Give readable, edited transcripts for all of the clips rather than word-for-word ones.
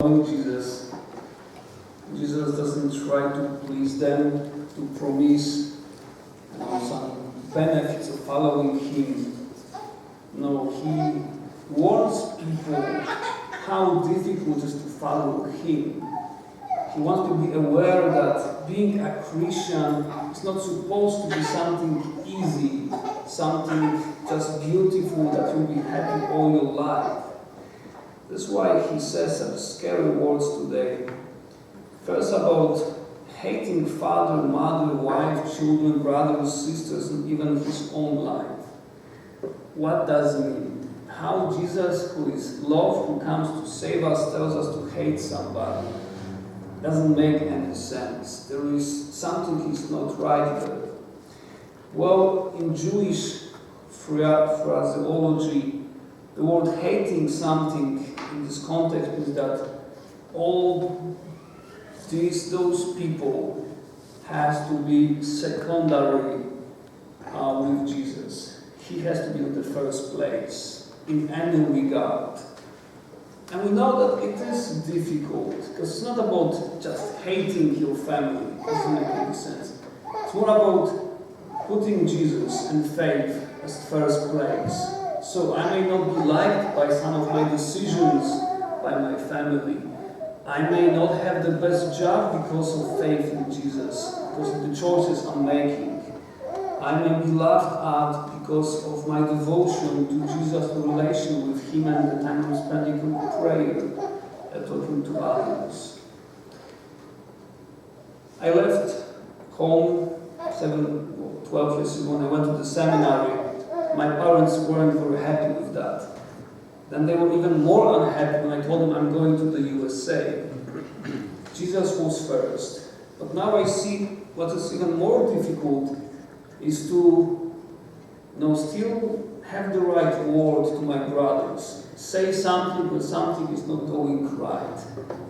Jesus. Jesus doesn't try to please them, to promise some benefits of following him. No, he warns people how difficult it is to follow him. He wants to be aware that being a Christian is not supposed to be something easy, something just beautiful that you'll be happy all your life. That's why he says some scary words today. First about hating father, mother, wife, children, brothers, sisters, and even his own life. What does it mean? How Jesus, who is love, who comes to save us, tells us to hate somebody. Doesn't make any sense. There is something is not right there. Well, in Jewish phraseology, the word hating something in this context is that all those people has to be secondary with Jesus. He has to be in the first place in any regard. And we know that it is difficult because it's not about just hating your family. It doesn't make any sense. It's more about putting Jesus and faith as first place. So I may not be liked by some of my decisions by my family. I may not have the best job because of faith in Jesus, because of the choices I'm making. I may be laughed at because of my devotion to Jesus, the relation with Him, and the time I'm spending in prayer and talking to others. I left home 12 years ago when I went to the seminary. My parents weren't very happy with that. Then they were even more unhappy when I told them I'm going to the USA. Jesus was first. But now I see what is even more difficult is to still have the right word to my brothers. Say something when something is not going right.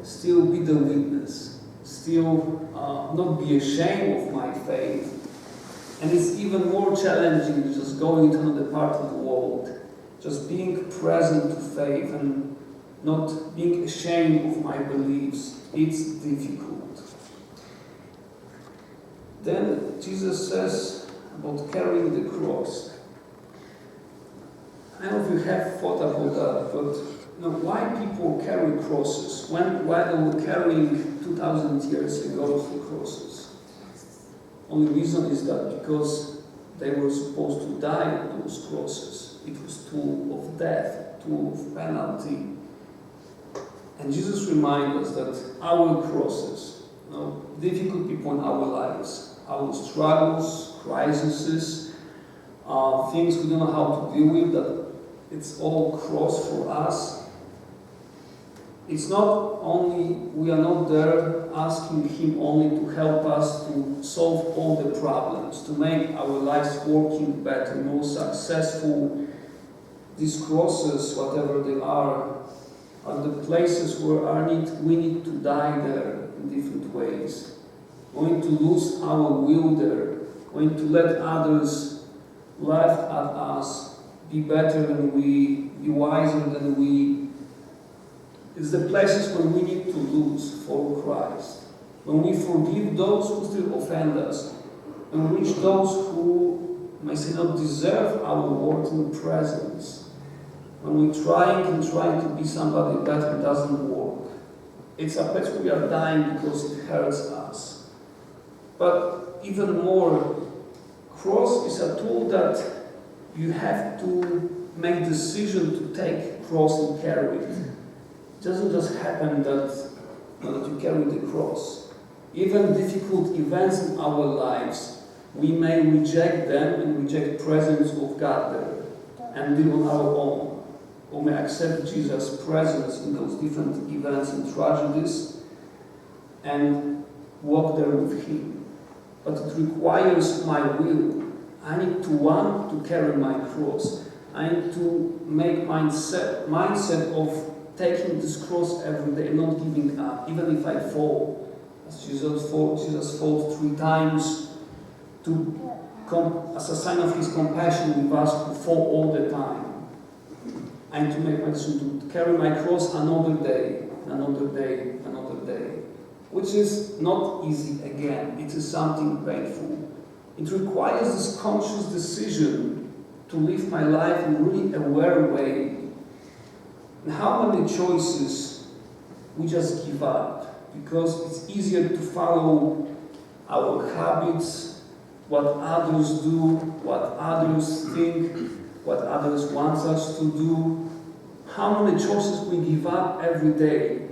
Still be the witness. Still not be ashamed of my faith. And it's even more challenging than just going to another part of the world. Just being present to faith and not being ashamed of my beliefs. It's difficult. Then Jesus says about carrying the cross. I don't know if you have thought about that, but why people carry crosses? Why they were carrying 2,000 years ago the crosses? Only reason is that because they were supposed to die on those crosses. It was tool of death, tool of penalty. And Jesus reminds us that our crosses, difficult people in our lives, our struggles, crises, things we don't know how to deal with, that it's all cross for us. It's not only, we are not there asking Him only to help us to solve all the problems, to make our lives working better, more successful. These crosses, whatever they are the places where we need to die there in different ways. Going to lose our will there, going to let others laugh at us, be better than we, be wiser than we. It's the places where we need to lose for Christ. When we forgive those who still offend us, and reach those who may say not deserve our worth and presence. When we're trying to be somebody better, it doesn't work. It's a place where we are dying because it hurts us. But even more, cross is a tool that you have to make decision to take cross and carry it. It doesn't just happen that you carry the cross. Even difficult events in our lives, we may reject them and reject the presence of God there and live on our own. Or may accept Jesus' presence in those different events and tragedies and walk there with Him. But it requires my will. I need to want to carry my cross. I need to make mindset of taking this cross every day, not giving up, even if I fall. As Jesus fought 3 times as a sign of His compassion with us who fall all the time. I need to make my decision to carry my cross another day, another day, another day, which is not easy again. It is something painful. It requires this conscious decision to live my life in a really aware way. And how many choices we just give up because it's easier to follow our habits, what others do, what others think, what others want us to do. How many choices we give up every day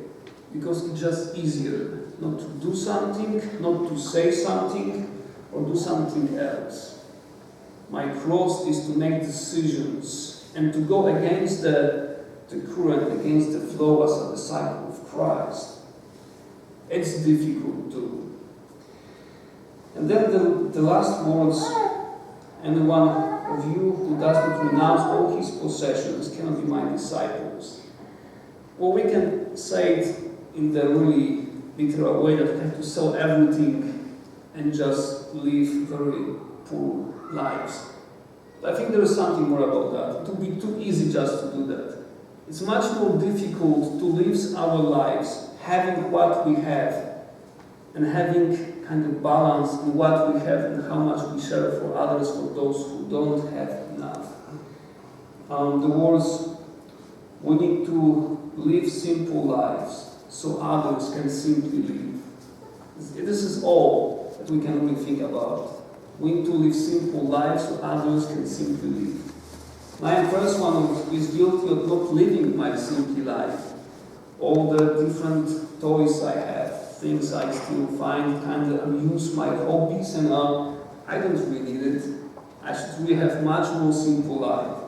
because it's just easier not to do something, not to say something, or do something else. My cross is to make decisions and to go against the current, against the flow as a disciple of Christ. It's difficult too. And then the last words, and one of you who does not renounce all his possessions cannot be my disciples. Well, we can say it in the really literal way that we have to sell everything and just live very poor lives. But I think there is something more about that. It would be too easy just to do that. It's much more difficult to live our lives having what we have and having kind of balance in what we have and how much we share for others, for those who don't have enough. The words, we need to live simple lives so others can simply live. This is all that we can really think about. We need to live simple lives so others can simply live. I am first one who is guilty of not living my simple life. All the different toys I have, things I still find kind of amuse my hobbies, and I don't really need it. I should really have much more simple life.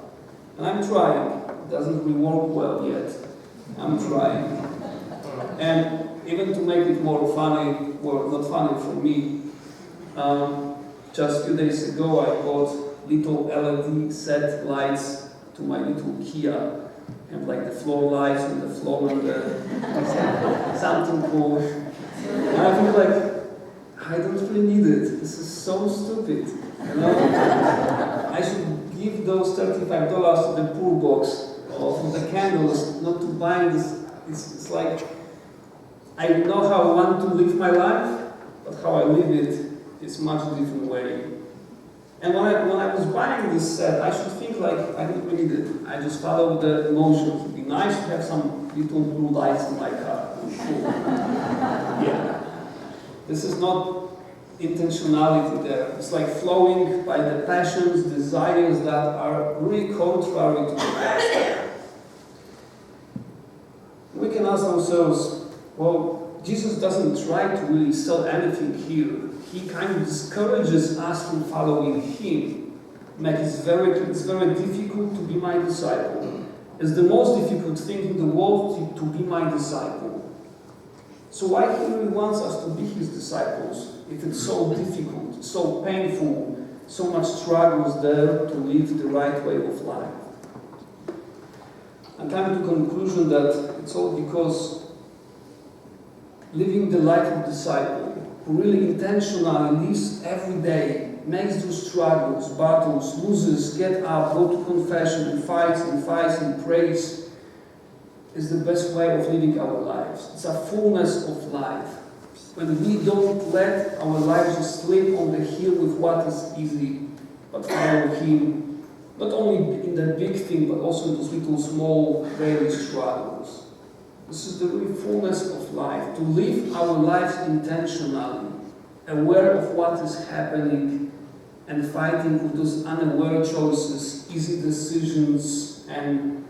And I'm trying. It doesn't really work well yet. I'm trying. And even to make it more funny, well, not funny for me, just a few days ago I bought little LED set lights to my little Kia, and like the floor lights on the floor and something cool. And I feel like I don't really need it. This is so stupid. You know? I should give those $35 to the poor box or for the candles, not to buy this. It's like I know how I want to live my life, but how I live it is much different way. And when I was buying this set, I should think like I don't really need it. I just follow the emotions. It would be nice to have some little blue lights in my car. Cool. Yeah. This is not intentionality there. It's like flowing by the passions, desires that are really contrary to the gospel. We can ask ourselves, well, Jesus doesn't try to really sell anything here. He kind of discourages us from following him. Like it's very difficult to be my disciple. It's the most difficult thing in the world to be my disciple. So why he really wants us to be his disciples if it's so difficult, so painful, so much struggles there to live the right way of life? I'm coming to the conclusion that it's all because living the life of disciple, who really intentionally lives every day, makes those struggles, battles, loses, get up, go to confession, and fights and prays, is the best way of living our lives. It's a fullness of life. When we don't let our lives just slip on the hill with what is easy, but follow him, not only in the big thing, but also in those little small daily struggles. This is the real fullness of life, to live our lives intentionally, aware of what is happening, and fighting with those unaware choices, easy decisions, and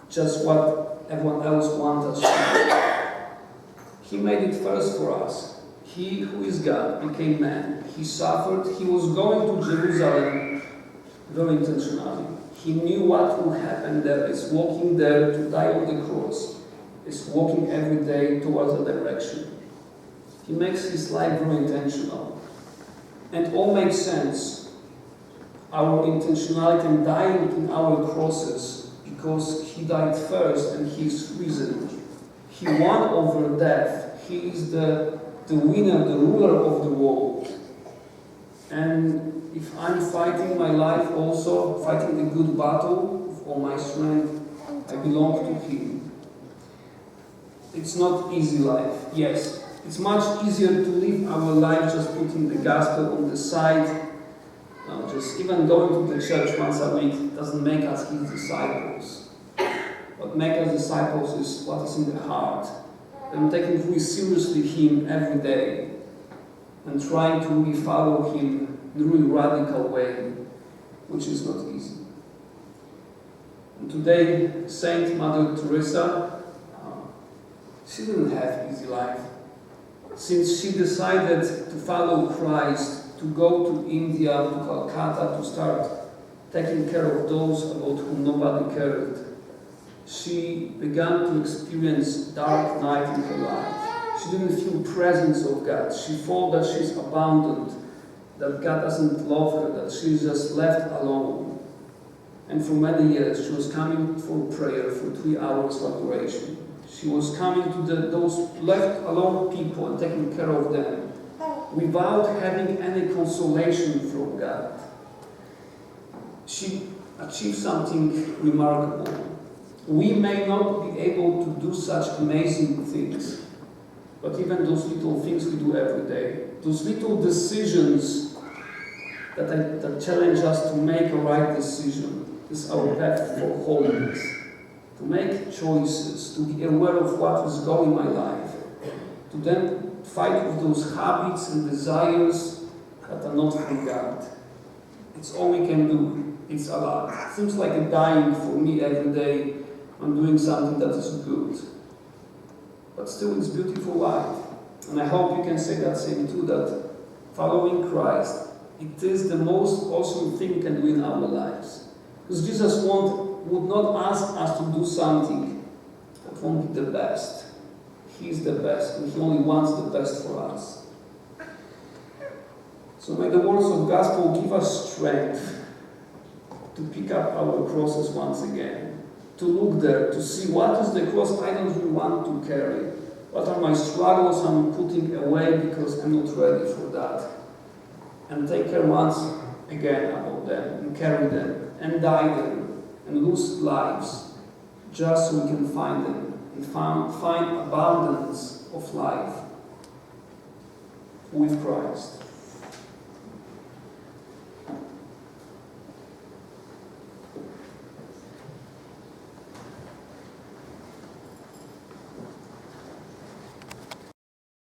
just what everyone else wants us to do. He made it first for us. He who is God became man. He suffered. He was going to Jerusalem very intentionally. He knew what would happen there. He's walking there to die on the cross. Is walking every day towards a direction. He makes his life very intentional. And all makes sense. Our intentionality in dying in our crosses, because he died first and he is risen. He won over death. He is the winner, the ruler of the world. And if I'm fighting my life also, fighting a good battle with all my strength, I belong to him. It's not easy life, yes. It's much easier to live our life just putting the gospel on the side. Just even going to the church once a week doesn't make us his disciples. What makes us disciples is what is in the heart. And taking really seriously him every day and trying to really follow him in a really radical way, which is not easy. And today, Saint Mother Teresa, she didn't have an easy life. Since she decided to follow Christ, to go to India, to Calcutta, to start taking care of those about whom nobody cared, she began to experience dark night in her life. She didn't feel presence of God. She thought that she's abandoned, that God doesn't love her, that she's just left alone. And for many years, she was coming for prayer for 3 hours of adoration. She was coming to those left alone people and taking care of them without having any consolation from God. She achieved something remarkable. We may not be able to do such amazing things, but even those little things we do every day, those little decisions that challenge us to make a right decision, is our path for holiness. To make choices, to be aware of what is going in my life, to then fight with those habits and desires that are not from God. It's all we can do. It's a lot. It seems like a dying for me every day. I'm doing something that is good. But still it's beautiful life. And I hope you can say that same too, that following Christ, it is the most awesome thing we can do in our lives. Because Jesus would not ask us to do something that won't be the best. He's the best, and He only wants the best for us. So may the words of gospel give us strength to pick up our crosses once again, to look there, to see what is the cross I don't really want to carry. What are my struggles I'm putting away because I'm not ready for that? And take care once again about them, and carry them, and die them, and lose lives, just so we can find them, and find abundance of life with Christ.